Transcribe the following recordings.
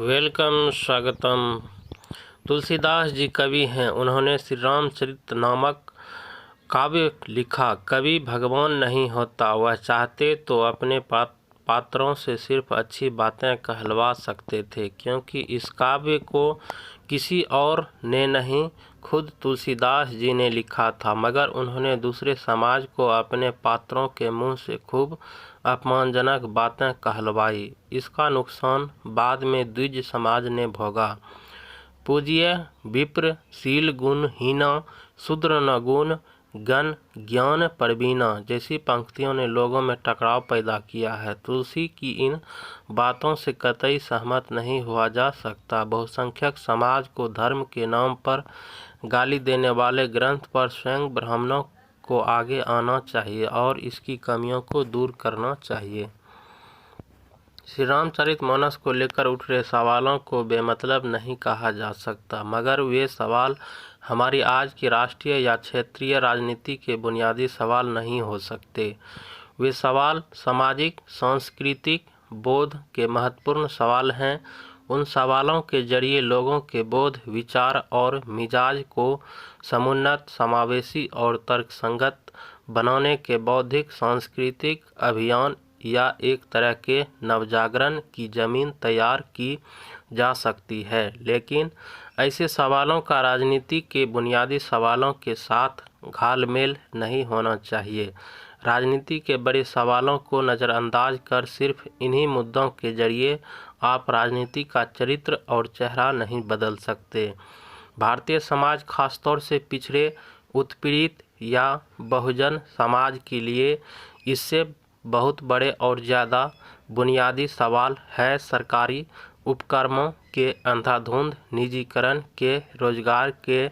Welcome, स्वागतम। तुलसीदास जी कवि हैं। उन्होंने श्री रामचरित नामक काव्य लिखा। कवि भगवान नहीं होता, वह चाहते तो अपने पात्रों से सिर्फ अच्छी बातें कहलवा सकते थे, क्योंकि इस काव्य को किसी और ने नहीं, खुद तुलसीदास जी ने लिखा था। मगर उन्होंने दूसरे समाज को अपने पात्रों के मुंह से खूब अपमानजनक बातें कहलवाई। इसका नुकसान बाद में द्विज समाज ने भोगा। पूज्य विप्र शील गुण हीना, शूद्र न गुण गण ज्ञान परवीना जैसी पंक्तियों ने लोगों में टकराव पैदा किया है। तुलसी की इन बातों से कतई सहमत नहीं हुआ जा सकता। बहुसंख्यक समाज को धर्म के नाम पर गाली देने वाले ग्रंथ पर स्वयं ब्राह्मणों को आगे आना चाहिए और इसकी कमियों को दूर करना चाहिए। श्री रामचरितमानस को लेकर उठ रहे सवालों को बेमतलब नहीं कहा जा सकता, मगर वे सवाल हमारी आज की राष्ट्रीय या क्षेत्रीय राजनीति के बुनियादी सवाल नहीं हो सकते। वे सवाल सामाजिक सांस्कृतिक बोध के महत्वपूर्ण सवाल हैं। उन सवालों के जरिए लोगों के बोध, विचार और मिजाज को समुन्नत, समावेशी और तर्कसंगत बनाने के बौद्धिक सांस्कृतिक अभियान या एक तरह के नवजागरण की जमीन तैयार की जा सकती है। लेकिन ऐसे सवालों का राजनीति के बुनियादी सवालों के साथ घालमेल नहीं होना चाहिए। राजनीति के बड़े सवालों को नज़रअंदाज कर सिर्फ इन्हीं मुद्दों के जरिए आप राजनीति का चरित्र और चेहरा नहीं बदल सकते। भारतीय समाज, खासतौर से पिछड़े, उत्पीड़ित या बहुजन समाज के लिए इससे बहुत बड़े और ज़्यादा बुनियादी सवाल है सरकारी उपक्रमों के अंधाधुंध निजीकरण के, रोजगार के,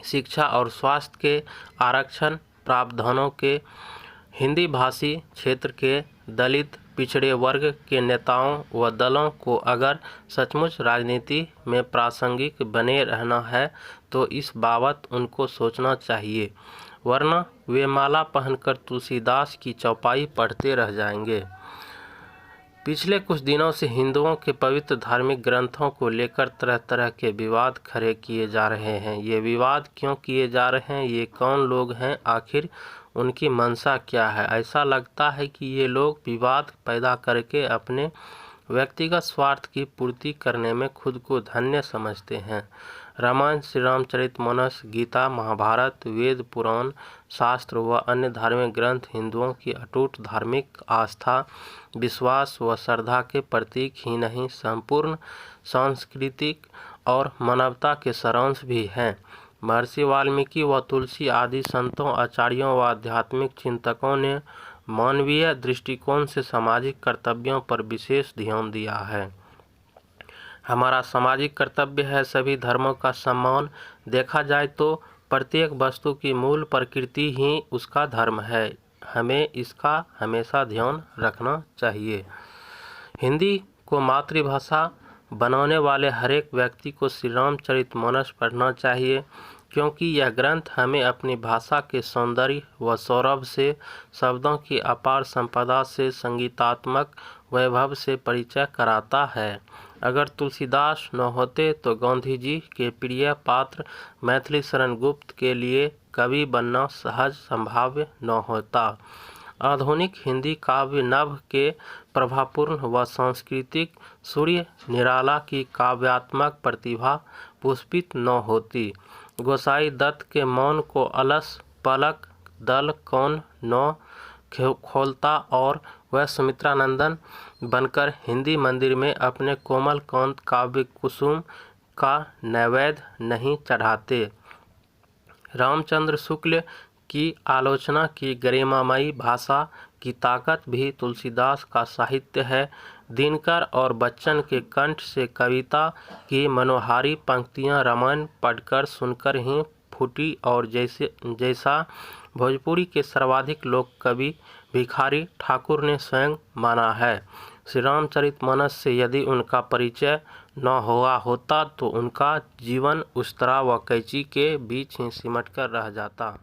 शिक्षा और स्वास्थ्य के आरक्षण प्रावधानों के, हिंदी भाषी क्षेत्र के दलित पिछड़े वर्ग के नेताओं व दलों को अगर सचमुच राजनीति में प्रासंगिक बने रहना है तो इस बाबत उनको सोचना चाहिए, वरना वे माला पहनकर तुलसीदास की चौपाई पढ़ते रह जाएंगे। पिछले कुछ दिनों से हिंदुओं के पवित्र धार्मिक ग्रंथों को लेकर तरह तरह के विवाद खड़े किए जा रहे हैं। ये विवाद क्यों किए जा रहे हैं? ये कौन लोग हैं? आखिर उनकी मंशा क्या है? ऐसा लगता है कि ये लोग विवाद पैदा करके अपने व्यक्तिगत स्वार्थ की पूर्ति करने में खुद को धन्य समझते हैं। रामायण, श्री रामचरितमानस, गीता, महाभारत, वेद, पुराण, शास्त्र व अन्य धार्मिक ग्रंथ हिंदुओं की अटूट धार्मिक आस्था, विश्वास व श्रद्धा के प्रतीक ही नहीं, संपूर्ण सांस्कृतिक और मानवता के सारांश भी हैं। महर्षि वाल्मीकि व तुलसी आदि संतों, आचार्यों व आध्यात्मिक चिंतकों ने मानवीय दृष्टिकोण से सामाजिक कर्तव्यों पर विशेष ध्यान दिया है। हमारा सामाजिक कर्तव्य है सभी धर्मों का सम्मान। देखा जाए तो प्रत्येक वस्तु की मूल प्रकृति ही उसका धर्म है। हमें इसका हमेशा ध्यान रखना चाहिए। हिंदी को मातृभाषा बनाने वाले हरेक व्यक्ति को श्री रामचरितमानस पढ़ना चाहिए, क्योंकि यह ग्रंथ हमें अपनी भाषा के सौंदर्य व सौरभ से, शब्दों की अपार संपदा से, संगीतात्मक वैभव से परिचय कराता है। अगर तुलसीदास न होते तो गांधी जी के प्रिय पात्र मैथिली शरण गुप्त के लिए कवि बनना सहज संभाव्य न होता। आधुनिक हिंदी काव्य नभ के प्रभावपूर्ण व सांस्कृतिक सूर्य निराला की काव्यात्मक प्रतिभा पुष्पित न होती। गोसाई दत्त के मौन को अलस पलक दल कौन न खोलता और वह सुमित्रानंदन बनकर हिंदी मंदिर में अपने कोमल कांत काव्य कुसुम का नैवेद्य नहीं चढ़ाते। रामचंद्र शुक्ल की आलोचना की गरिमामयी भाषा की ताकत भी तुलसीदास का साहित्य है। दिनकर और बच्चन के कंठ से कविता की मनोहारी पंक्तियां रामायण पढ़कर सुनकर ही फूटी और जैसा भोजपुरी के सर्वाधिक लोक कवि भिखारी ठाकुर ने स्वयं माना है, श्री रामचरितमानस से यदि उनका परिचय न हुआ होता तो उनका जीवन उस्तरा व कैंची के बीच ही सिमटकर रह जाता।